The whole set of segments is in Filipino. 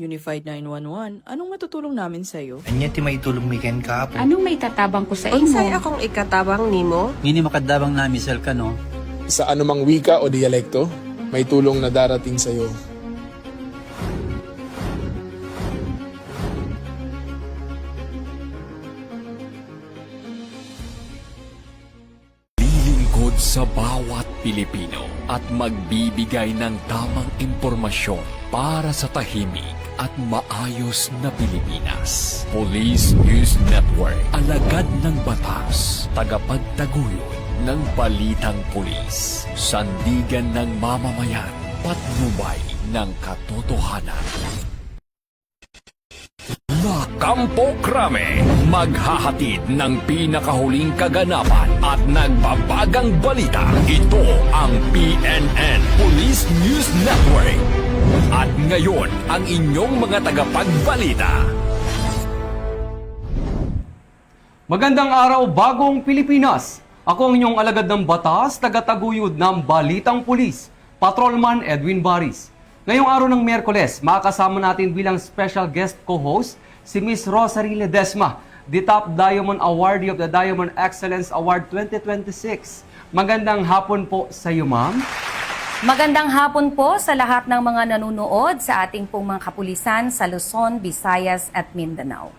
Unified 911, anong matutulong namin sa'yo? Anya ti may tulong miken ka po. Anong may tatabang ko sa imo? Unsay akong ikatabang nimo? Ngini makadabang na misal ka no. Sa anumang wika o dialekto, may tulong na darating sa iyo. Lilingkod sa bawat Pilipino at magbibigay ng tamang impormasyon para sa tahimik at maayos na Pilipinas. Police News Network, alagad ng batas, tagapagtaguyod ng balitang pulis, sandigan ng mamamayan, patnubay ng katotohanan. La Campo Crame, maghahatid ng pinakahuling kaganapan at nagbabagang balita. Ito ang PNN Police News Network. At ngayon, ang inyong mga tagapagbalita. Magandang araw, bagong Pilipinas! Ako ang inyong alagad ng batas, tagataguyod ng Balitang Pulis, Patrolman Edwin Baris. Ngayong araw ng Miyerkules, makakasama natin bilang special guest co-host si Miss Rosary Ledesma, the Top Diamond Awardee of the Diamond Excellence Award 2026. Magandang hapon po sa iyo, ma'am. Magandang hapon po sa lahat ng mga nanonood sa ating pong mga kapulisan sa Luzon, Visayas at Mindanao.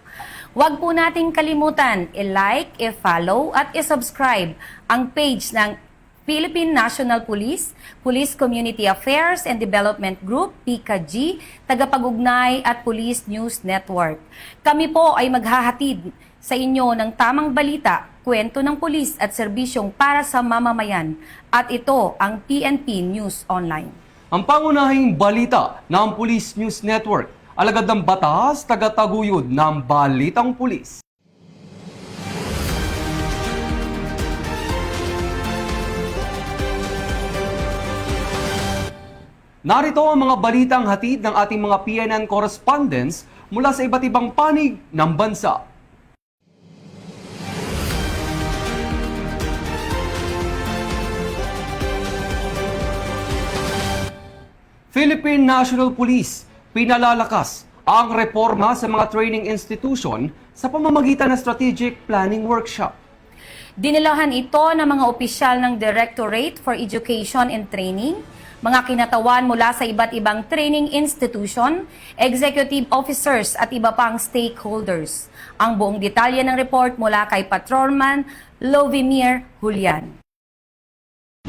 Huwag po nating kalimutan i-like, i-follow at i-subscribe ang page ng Philippine National Police, Police Community Affairs and Development Group, PCAG, Tagapag-ugnay at Police News Network. Kami po ay maghahatid sa inyo ng tamang balita, kwento ng pulis at serbisyong para sa mamamayan. At ito ang PNP News Online. Ang pangunahing balita ng Police News Network, alagad ng batas, tagataguyod ng Balitang Pulis. Narito ang mga balitang hatid ng ating mga PNN correspondents mula sa iba't ibang panig ng bansa. Philippine National Police pinalalakas ang reforma sa mga training institution sa pamamagitan ng Strategic Planning Workshop. Dinilahan ito ng mga opisyal ng Directorate for Education and Training, mga kinatawan mula sa iba't ibang training institution, executive officers at iba pang stakeholders. Ang buong detalye ng report mula kay Patrolman Lovimir Julian.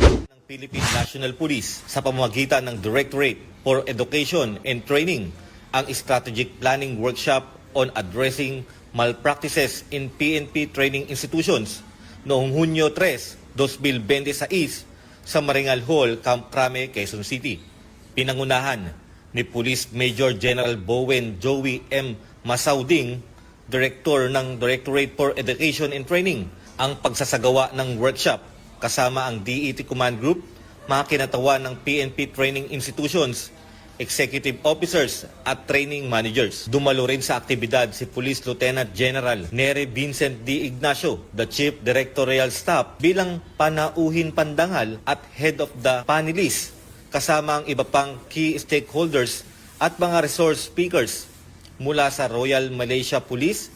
Ng Philippine National Police sa pamamagitan ng Directorate for Education and Training ang Strategic Planning Workshop on Addressing Malpractices in PNP Training Institutions noong Hunyo 3, 2026 sa Maringal Hall, Camp Crame, Quezon City. Pinangunahan ni Police Major General Bowen Joey M. Masauding, Director ng Directorate for Education and Training, ang pagsasagawa ng workshop kasama ang DET Command Group, mga kinatawan ng PNP Training Institutions, executive officers at training managers. Dumalo rin sa aktibidad si Police Lieutenant General Nery Vincent D. Ignacio, the Chief Directorial Staff, bilang panauhin pandangal at head of the panelists, kasama ang iba pang key stakeholders at mga resource speakers mula sa Royal Malaysia Police,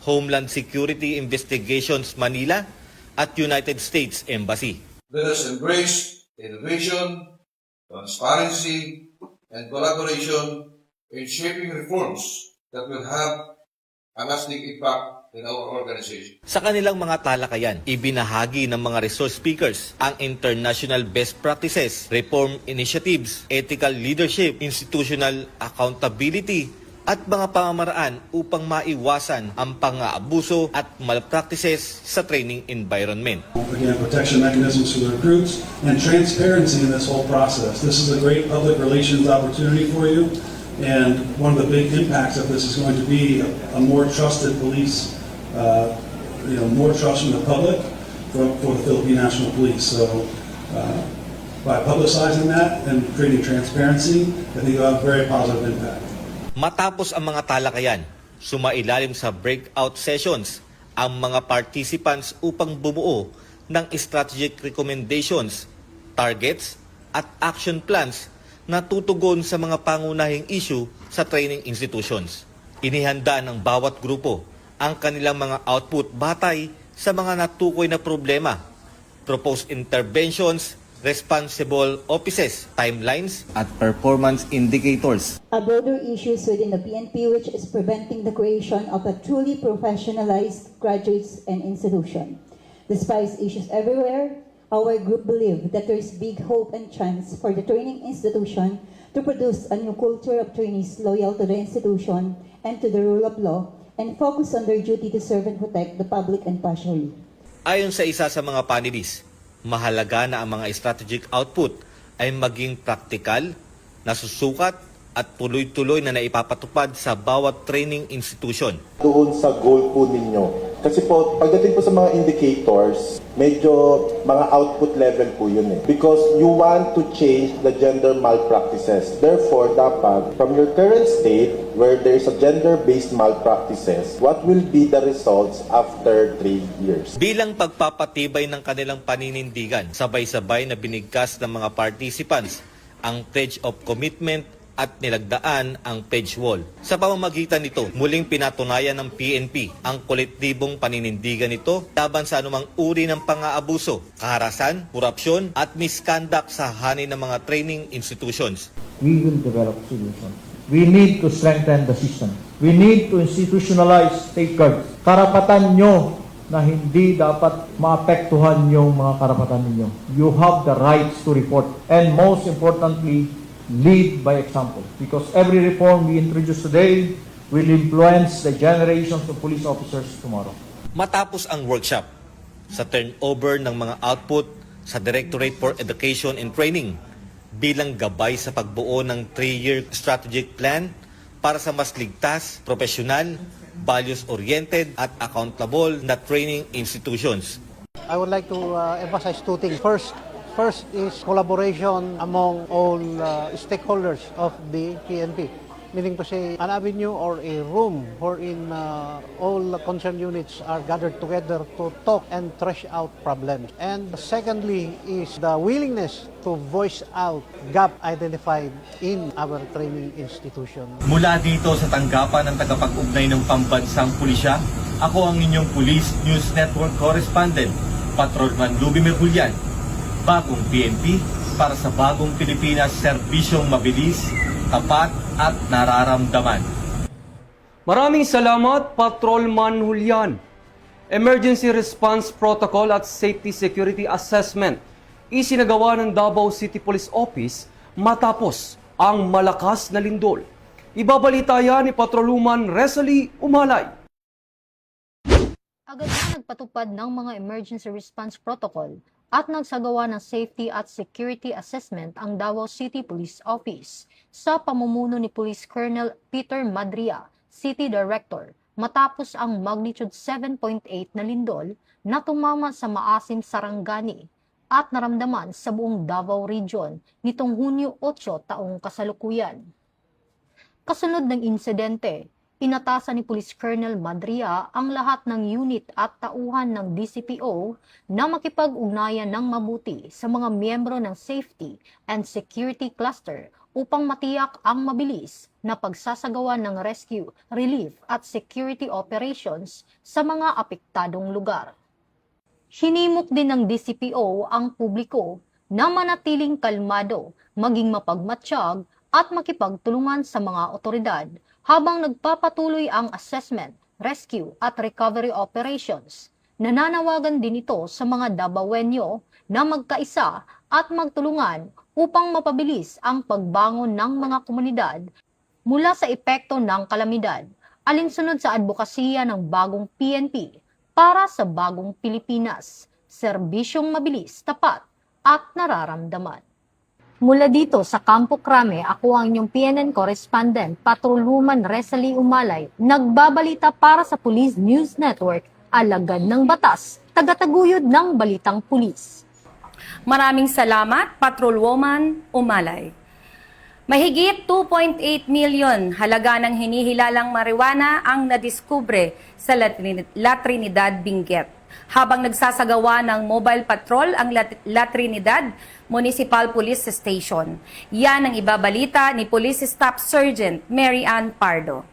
Homeland Security Investigations Manila at United States Embassy. Let us embrace innovation, transparency, and collaboration in shaping reforms that will have a lasting impact in our organization. Sa kanilang mga talakayan, ibinahagi ng mga resource speakers ang international best practices, reform initiatives, ethical leadership, institutional accountability, at mga pamamaraan upang maiwasan ang pang-aabuso at malpractices sa training environment. Again, protection mechanisms for the recruits and transparency in this whole process. This is a great public relations opportunity for you, and one of the big impacts of this is going to be a more trusted police, more trust from the public for the Philippine National Police. So by publicizing that and creating transparency, I think you'll have a very positive impact. Matapos ang mga talakayan, sumailalim sa breakout sessions ang mga participants upang bumuo ng strategic recommendations, targets at action plans na tutugon sa mga pangunahing issue sa training institutions. Inihanda ng bawat grupo ang kanilang mga output batay sa mga natukoy na problema, proposed interventions, responsible offices, timelines, at performance indicators. A broader issues within the PNP which is preventing the creation of a truly professionalized graduates and institution. Despite issues everywhere, our group believes that there is big hope and chance for the training institution to produce a new culture of trainees loyal to the institution and to the rule of law and focus on their duty to serve and protect the public impartially. Ayon sa isa sa mga panelists, mahalaga na ang mga strategic output ay maging praktikal, nasusukat at tuloy-tuloy na naipapatupad sa bawat training institution. Doon sa goal po ninyo. Kasi po, pagdating po sa mga indicators, medyo mga output level po yun eh. Because you want to change the gender malpractices. Therefore, dapat, from your current state, where there's a gender-based malpractices, what will be the results after 3 years? Bilang pagpapatibay ng kanilang paninindigan, sabay-sabay na binigkas ng mga participants ang Pledge of Commitment at nilagdaan ang pledge wall. Sa pamamagitan nito, muling pinatunayan ng PNP ang kolektibong paninindigan nito laban sa anumang uri ng pang-aabuso, kaharasan, korupsyon at misconduct sa hanin ng mga training institutions. We will develop solutions. We need to strengthen the system. We need to institutionalize safeguards. Karapatan nyo na hindi dapat maapektuhan yung mga karapatan ninyo. You have the rights to report. And most importantly, lead by example. Because every reform we introduce today will influence the generations of police officers tomorrow. Matapos ang workshop, sa turnover ng mga output sa Directorate for Education and Training bilang gabay sa pagbuo ng 3-year strategic plan para sa mas ligtas, profesional, values-oriented at accountable na training institutions. I would like to emphasize two things. First is collaboration among all stakeholders of the PNP. Meaning to say, an avenue or a room wherein all concerned units are gathered together to talk and thresh out problems. And secondly is the willingness to voice out gap identified in our training institution. Mula dito sa tanggapan ng tagapag-ugnay ng Pambansang Pulisya, ako ang inyong Police News Network Correspondent, Patrolman Lubimir Julian. Bagong PNP para sa bagong Pilipinas, serbisyong mabilis, tapat at nararamdaman. Maraming salamat, Patrolman Julian. Emergency Response Protocol at Safety Security Assessment isinagawa ng Davao City Police Office matapos ang malakas na lindol. Ibabalita yan ni Patrolwoman Resalie Umalay. Agad na nagpatupad ng mga emergency response protocol at nagsagawa ng safety at security assessment ang Davao City Police Office sa pamumuno ni Police Colonel Peter Madria, City Director, matapos ang magnitude 7.8 na lindol na tumama sa Maasim, Sarangani at naramdaman sa buong Davao Region nitong Hunyo 8 taong kasalukuyan. Kasunod ng insidente, inatasan ni Police Colonel Madria ang lahat ng unit at tauhan ng DCPO na makipag-ugnayan ng mabuti sa mga miyembro ng Safety and Security Cluster upang matiyak ang mabilis na pagsasagawa ng rescue, relief at security operations sa mga apektadong lugar. Hinimok din ng DCPO ang publiko na manatiling kalmado, maging mapagmatsyag at makipagtulungan sa mga otoridad habang nagpapatuloy ang assessment, rescue at recovery operations. Nananawagan din ito sa mga Davaoenyo na magkaisa at magtulungan upang mapabilis ang pagbangon ng mga komunidad mula sa epekto ng kalamidad, alinsunod sa advokasya ng bagong PNP para sa bagong Pilipinas, serbisyong mabilis, tapat at nararamdaman. Mula dito sa Campo Crame, ako ang inyong PNN correspondent, Patrolwoman Resalie Umalay, nagbabalita para sa Police News Network, alagad ng batas, tagataguyod ng balitang pulis. Maraming salamat, Patrolwoman Umalay. Mahigit 2.8 million halaga ng hinihilalang marijuana ang nadiskubre sa La Trinidad, Benguet. habang nagsasagawa ng mobile patrol ang La Trinidad Municipal Police Station. Yan ang ibabalita ni Police Staff Sergeant Mary Ann Pardo.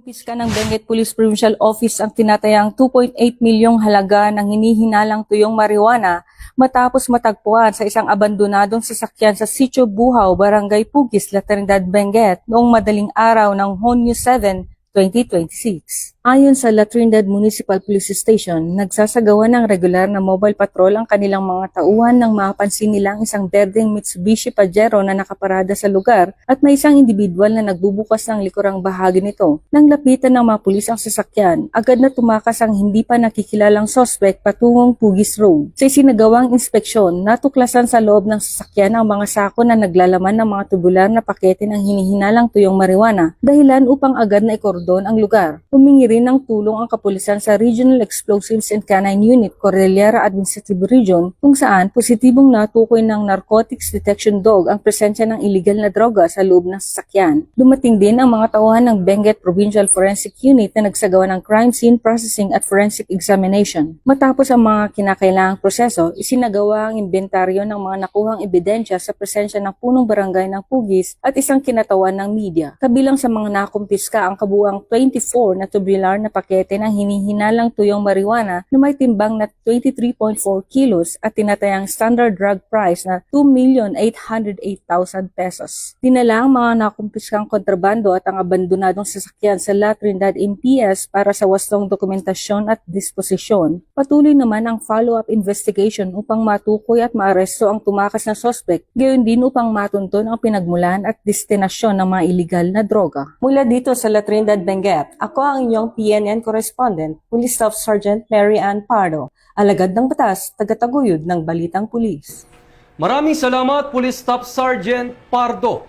Piska ng Benguet Police Provincial Office ang tinatayang 2.8 milyong halaga ng hinihinalang tuyong marijuana matapos matagpuan sa isang abandonadong sasakyan sa Sitio Buhaw, Barangay Pugis, La Trinidad, Benguet noong madaling araw ng Hunyo 7, 2026. Ayon sa La Trinidad Municipal Police Station, nagsasagawa ng regular na mobile patrol ang kanilang mga tauhan nang mapansin nilang isang berdeng Mitsubishi Pajero na nakaparada sa lugar at may isang individual na nagbubukas ng likurang bahagi nito. Nang lapitan ng mga pulis ang sasakyan, agad na tumakas ang hindi pa nakikilalang suspect patungong Pugis Road. Sa isinagawang inspeksyon, natuklasan sa loob ng sasakyan ang mga sako na naglalaman ng mga tubular na pakete ng hinihinalang tuyong marijuana, dahilan upang agad na ikordon ang lugar. Humingi rin ng tulong ang kapulisan sa Regional Explosives and Canine Unit, Cordillera Administrative Region, kung saan positibong natukoy ng Narcotics Detection Dog ang presensya ng illegal na droga sa loob ng sasakyan. Dumating din ang mga tauhan ng Benguet Provincial Forensic Unit na nagsagawa ng crime scene processing at forensic examination. Matapos ang mga kinakailangang proseso, isinagawa ang inventaryo ng mga nakuhang ebidensya sa presensya ng punong barangay ng Pugis at isang kinatawan ng media. Kabilang sa mga nakumpiska ang kabuuang 24 na tubular na pakete ng hinihinalang tuyong marijuana na may timbang na 23.4 kilos at tinatayang standard drug price na 2,808,000 pesos. Dinala ang mga nakumpiskang kontrabando at ang abandonadong sasakyan sa La Trinidad MPS para sa wastong dokumentasyon at disposisyon. Patuloy naman ang follow-up investigation upang matukoy at maaresto ang tumakas na suspect, gayon din upang matunton ang pinagmulan at destinasyon ng mga illegal na droga. Mula dito sa La Trinidad, Benguet, ako ang inyong PNN Correspondent, Police Staff Sergeant Mary Ann Pardo, alagad ng batas, tagataguyod ng Balitang Pulis. Maraming salamat, Police Staff Sergeant Pardo.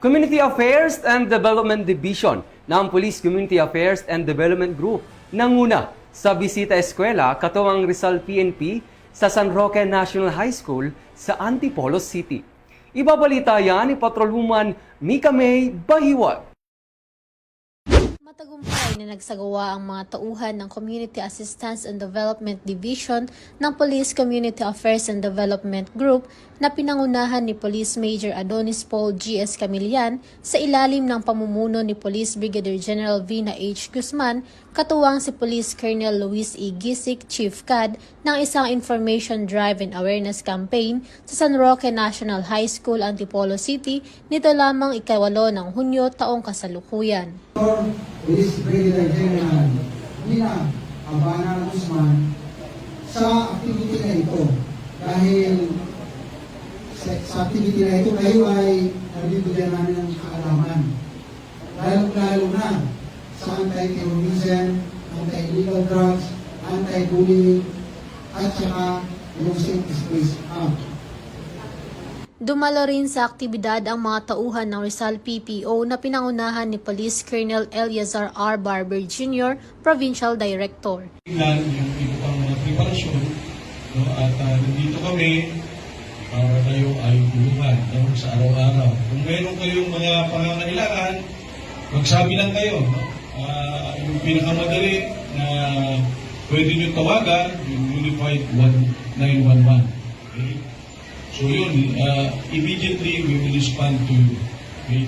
Community Affairs and Development Division ng Police Community Affairs and Development Group nanguna sa bisita eskwela katuwang Rizal PNP sa San Roque National High School sa Antipolo City. Ibabalita yan ni Patrolwoman Mika May Bahiwag. Matagumpay na nagsagawa ang mga tauhan ng Community Assistance and Development Division ng Police Community Affairs and Development Group na pinangunahan ni Police Major Adonis Paul G.S. Camillan sa ilalim ng pamumuno ni Police Brigadier General Vina H. Guzman, katuwang si Police Colonel Luis E. Gisik, Chief CAD, ng isang Information Drive and Awareness Campaign sa San Roque National High School, Antipolo City, nito lamang 8 ng Hunyo taong kasalukuyan. Police Brigadier General Vina Abana Guzman sa activity na ito dahil sa activity na ito kayo ay nabibigyan namin ng kaalaman lalo na sa anti-terrorism, anti-illegal drugs, anti-bullying at saka yung Safe Space Act. Dumalo rin sa aktibidad ang mga tauhan ng Rizal PPO na pinangunahan ni Police Colonel Eliazar R. Barber Jr., Provincial Director. Tingnan yung ibang mga preparasyon, no? At nandito kami para kayo ay tulungan sa araw-araw. Kung meron kayong mga pangangailangan, magsabi lang kayo. No? Yung pinakamadali na pwede nyo tawagan, yung Unified 1911. Okay? So yun, immediately we will respond to you. Okay?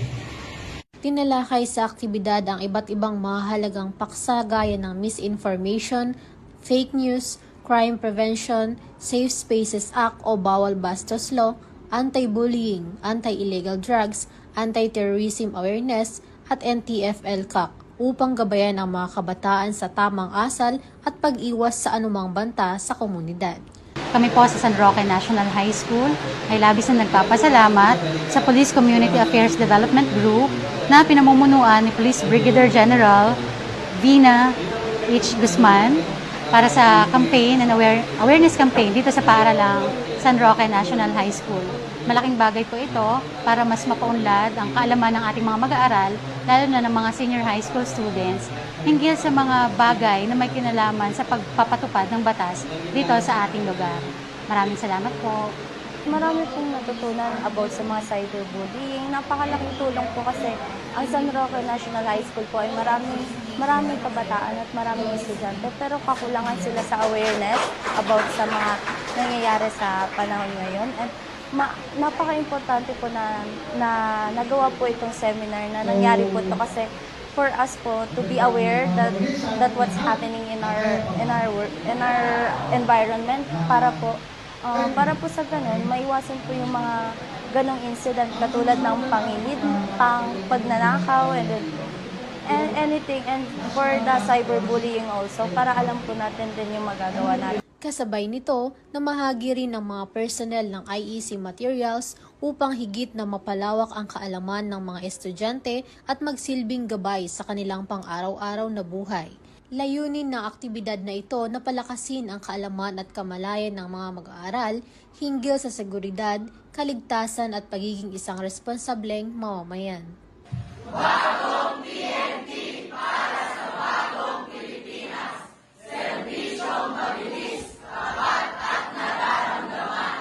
Tinalakay sa aktibidad ang iba't ibang mahalagang paksa gaya ng misinformation, fake news, crime prevention, Safe Spaces Act o Bawal Bastos Law, anti-bullying, anti-illegal drugs, anti-terrorism awareness at NTFL-CAC upang gabayan ang mga kabataan sa tamang asal at pag-iwas sa anumang banta sa komunidad. Kami po sa San Roque National High School ay labis na nagpapasalamat sa Police Community Affairs Development Group na pinamumunuan ni Police Brigadier General Vina H. Guzman para sa campaign and awareness campaign dito sa paaralang San Roque National High School. Malaking bagay po ito para mas mapaunlad ang kaalaman ng ating mga mag-aaral, lalo na ng mga senior high school students, hinggil sa mga bagay na may kinalaman sa pagpapatupad ng batas dito sa ating lugar. Maraming salamat po. Marami pong natutunan about sa mga cyberbullying. Napakalaking tulong po kasi ang San Roque National High School po ay maraming maraming kabataan at maraming estudyante, pero kakulangan sila sa awareness about sa mga nangyayari sa panahon ngayon. And napaka-importante po na nagawa po itong seminar na nangyari po ito kasi for us po to be aware that what's happening in our environment para po sa ganun maiwasan po yung mga ganong incident katulad ng pangilid, pagnanakaw, and anything, and for the cyberbullying also, para alam po natin din yung magagawa natin. Kasabay nito, namahagi rin ng mga personnel ng IEC materials upang higit na mapalawak ang kaalaman ng mga estudyante at magsilbing gabay sa kanilang pang-araw-araw na buhay. Layunin ng aktibidad na ito na palakasin ang kaalaman at kamalayan ng mga mag-aaral hinggil sa seguridad, kaligtasan at pagiging isang responsableng mamamayan. Bagong PNP para sa bagong Pilipinas. Serbisyong mabilis, tapat at nararamdaman.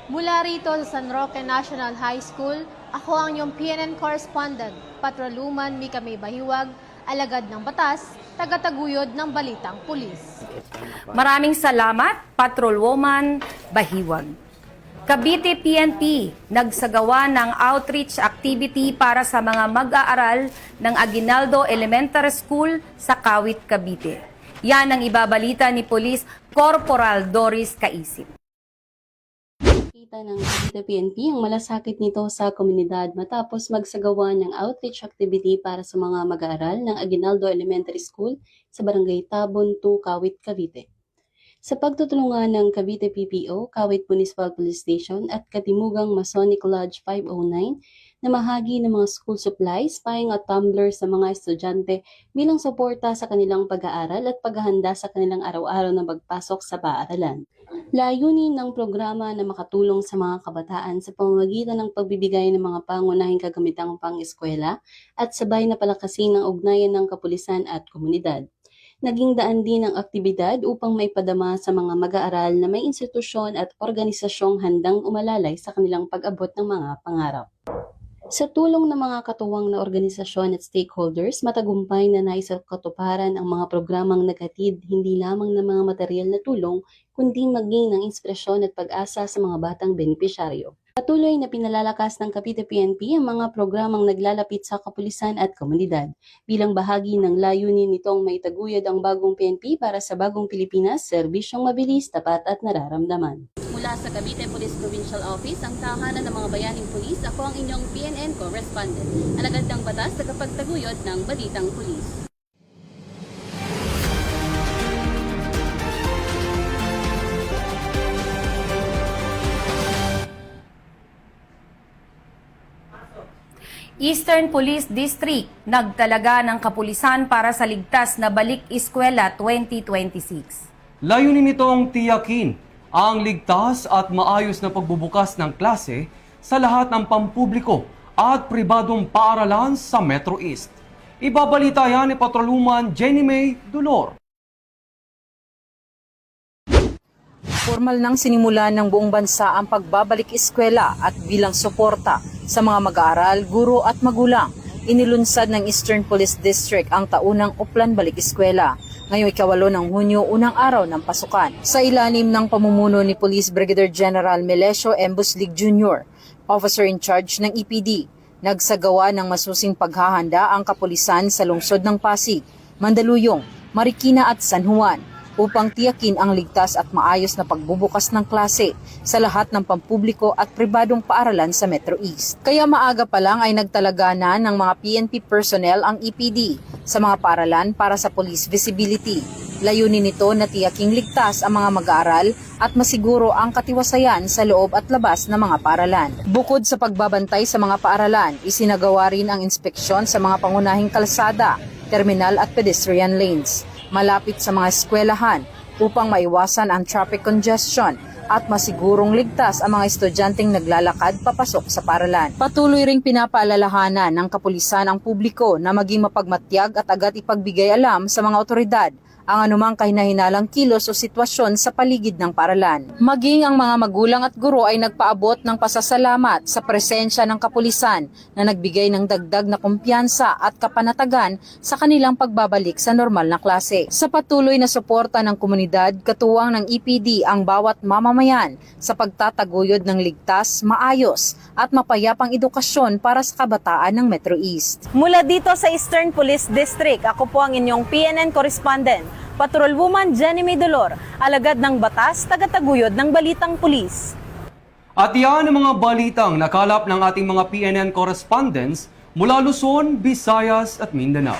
Mula rito sa San Roque National High School, ako ang iyong PNN correspondent, Patroluman Mika May Bahiwag, alagad ng batas, tagataguyod ng Balitang Pulis. Maraming salamat, Patrolwoman Bahiwag. Cavite PNP nagsagawa ng outreach activity para sa mga mag-aaral ng Aguinaldo Elementary School sa Kawit, Cavite. Yan ang ibabalita ni Police Corporal Doris Kaisip. Kita ng Cavite PNP ang malasakit nito sa komunidad matapos magsagawa ng outreach activity para sa mga mag-aaral ng Aguinaldo Elementary School sa Barangay Tabon 2, Kawit, Cavite. Sa pagtutulungan ng Cavite PPO, Kawit Municipal Police Station at Katimugang Masonic Lodge 509, namahagi ng mga school supplies, paing at tumbler sa mga estudyante bilang suporta sa kanilang pag-aaral at paghahanda sa kanilang araw-araw na pagpasok sa paaralan. Layunin ng programa na makatulong sa mga kabataan sa pamamagitan ng pagbibigay ng mga pangunahing kagamitang pang-eskwela at sabay na palakasin ng ugnayan ng kapulisan at komunidad. Naging daan din ang aktibidad upang maipadama sa mga mag-aaral na may institusyon at organisasyong handang umalalay sa kanilang pag-abot ng mga pangarap. Sa tulong ng mga katuwang na organisasyon at stakeholders, matagumpay na naisakatuparan ang mga programang naghatid hindi lamang ng mga material na tulong, kundi maging ng inspirasyon at pag-asa sa mga batang benepisyaryo. Patuloy na pinalalakas ng Cavite PNP ang mga programang naglalapit sa kapulisan at komunidad. Bilang bahagi ng layunin nitong maitaguyod ang bagong PNP para sa bagong Pilipinas, serbisyong mabilis, tapat at nararamdaman. Mula sa Cavite Police Provincial Office, ang tahanan ng mga bayaning pulis, ako ang inyong PNN correspondent. Alagad ng batas, tagapagtaguyod ng Balitang Pulis. Eastern Police District nagtalaga ng kapulisan para sa ligtas na Balik Eskwela 2026. Layunin nitong tiyakin ang ligtas at maayos na pagbubukas ng klase sa lahat ng pampubliko at pribadong paaralan sa Metro East. Ibabalita yan ni Patroluman Jenny May Dulor. Formal nang sinimulan ng buong bansa ang pagbabalik eskwela at bilang suporta sa mga mag-aaral, guro at magulang. Inilunsad ng Eastern Police District ang taunang Uplan Balik Eskwela. Ngayong 8 ng Hunyo, unang araw ng pasukan. Sa ilalim ng pamumuno ni Police Brigadier General Melesio M. Buslig Jr., Officer in Charge ng EPD, nagsagawa ng masusing paghahanda ang kapulisan sa lungsod ng Pasig, Mandaluyong, Marikina at San Juan upang tiyakin ang ligtas at maayos na pagbubukas ng klase sa lahat ng pampubliko at pribadong paaralan sa Metro East. Kaya maaga pa lang ay nagtalaga na ng mga PNP personnel ang EPD sa mga paaralan para sa police visibility. Layunin nito na tiyaking ligtas ang mga mag-aaral at masiguro ang katiwasayan sa loob at labas ng mga paaralan. Bukod sa pagbabantay sa mga paaralan, isinagawa rin ang inspeksyon sa mga pangunahing kalsada, terminal at pedestrian lanes, malapit sa mga eskwelahan upang maiwasan ang traffic congestion at masigurong ligtas ang mga estudyanteng naglalakad papasok sa paaralan. Patuloy ring pinapaalalahanan ng kapulisan ang publiko na maging mapagmatyag at agad ipagbigay alam sa mga otoridad ang anumang kahinahinalang kilos o sitwasyon sa paligid ng paaralan. Maging ang mga magulang at guro ay nagpaabot ng pasasalamat sa presensya ng kapulisan na nagbigay ng dagdag na kumpiyansa at kapanatagan sa kanilang pagbabalik sa normal na klase. Sa patuloy na suporta ng komunidad, katuwang ng EPD ang bawat mamamayan sa pagtataguyod ng ligtas, maayos at mapayapang edukasyon para sa kabataan ng Metro East. Mula dito sa Eastern Police District, ako po ang inyong PNN correspondent, Patrolwoman Jenny May Dolor, alagad ng batas, tagataguyod ng Balitang Pulis. At yan ang mga balitang nakalap ng ating mga PNN correspondents mula Luzon, Visayas at Mindanao.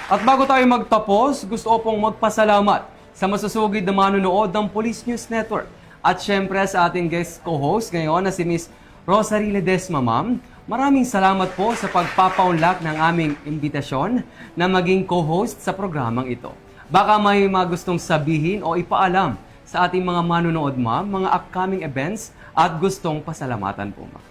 At bago tayo magtapos, gusto ko pong magpasalamat sa masusugid na manonood ng Police News Network. At syempre sa ating guest co-host ngayon na si Miss Rosary Ledesma, ma'am. Maraming salamat po sa pagpapaunlak ng aming imbitasyon na maging co-host sa programang ito. Baka may mga gustong sabihin o ipaalam sa ating mga manonood, ma'am, mga upcoming events at gustong pasalamatan po, ma'am.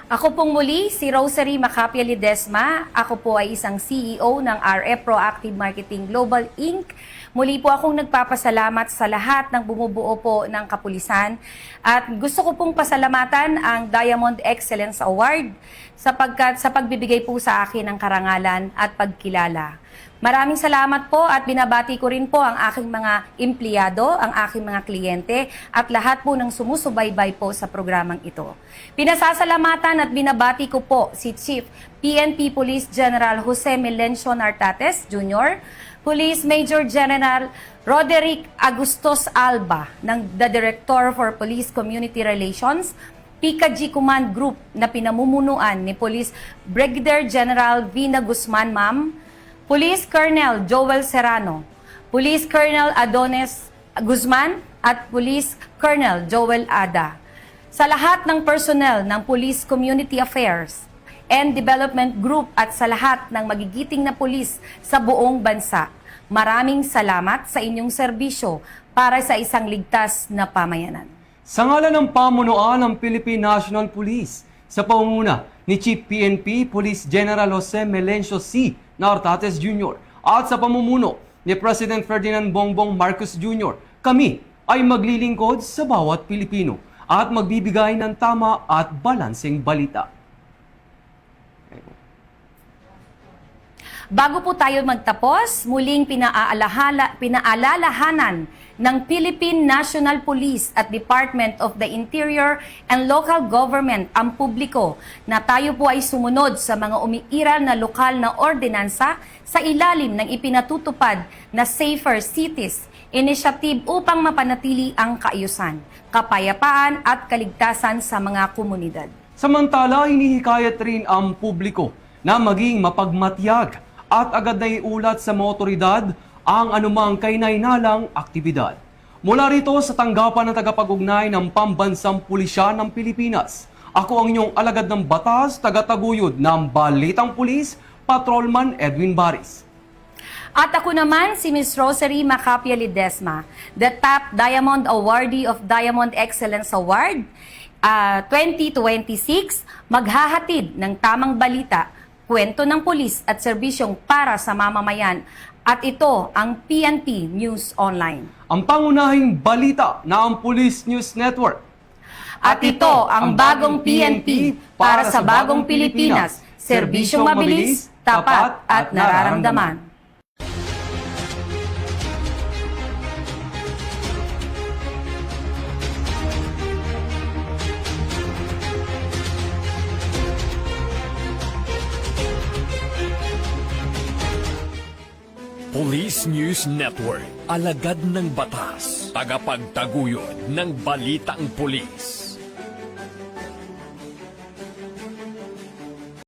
Ako pong muli, si Rosary Macapia Ledesma. Ako po ay isang CEO ng RF Proactive Marketing Global Inc. Muli po akong nagpapasalamat sa lahat ng bumubuo po ng kapulisan. At gusto ko pong pasalamatan ang Diamond Excellence Award sapagkat sa pagbibigay po sa akin ng karangalan at pagkilala. Maraming salamat po at binabati ko rin po ang aking mga empleyado, ang aking mga kliyente at lahat po ng sumusubaybay po sa programang ito. Pinasasalamatan at binabati ko po si Chief PNP Police General Jose Melencio Nartates Jr., Police Major General Roderick Agustos Alba ng the Director for Police Community Relations, PKG Command Group na pinamumunuan ni Police Brigadier General Vina Guzman, ma'am, Police Colonel Joel Serrano, Police Colonel Adonis Guzman at Police Colonel Joel Ada. Sa lahat ng personnel ng Police Community Affairs and Development Group at sa lahat ng magigiting na pulis sa buong bansa, maraming salamat sa inyong serbisyo para sa isang ligtas na pamayanan. Sa ngalan ng pamunuan ng Philippine National Police, sa pangunguna ni Chief PNP Police General Jose Melencio C. Nartates Jr. at sa pamumuno ni President Ferdinand Bongbong Marcos Jr., kami ay maglilingkod sa bawat Pilipino at magbibigay ng tama at balanseng balita. Bago po tayo magtapos, muling pinaalalahanan ng Philippine National Police at Department of the Interior and Local Government ang publiko na tayo po ay sumunod sa mga umiiral na lokal na ordinansa sa ilalim ng ipinatutupad na Safer Cities Initiative upang mapanatili ang kaayusan, kapayapaan at kaligtasan sa mga komunidad. Samantala, hinihikayat rin ang publiko na maging mapagmatyag at agad na iulat sa mga otoridad ang anumang kahinahinalang aktibidad. Mula rito sa tanggapan ng tagapag-ugnay ng Pambansang Pulisya ng Pilipinas, ako ang inyong alagad ng batas, tagataguyod ng Balitang Pulis, Patrolman Edwin Baris. At ako naman si Ms. Rosary Macapia Ledesma, the top Diamond Awardee of Diamond Excellence Award 2026, maghahatid ng tamang balita, kwento ng pulis at serbisyong para sa mamamayan. At ito ang PNP News Online. Ang pangunahing balita na ang Police News Network. At ito ang bagong PNP para sa bagong Pilipinas. Serbisyong mabilis, tapat at nararamdaman. Police News Network, alagad ng batas, tagapagtaguyod ng balitang pulis.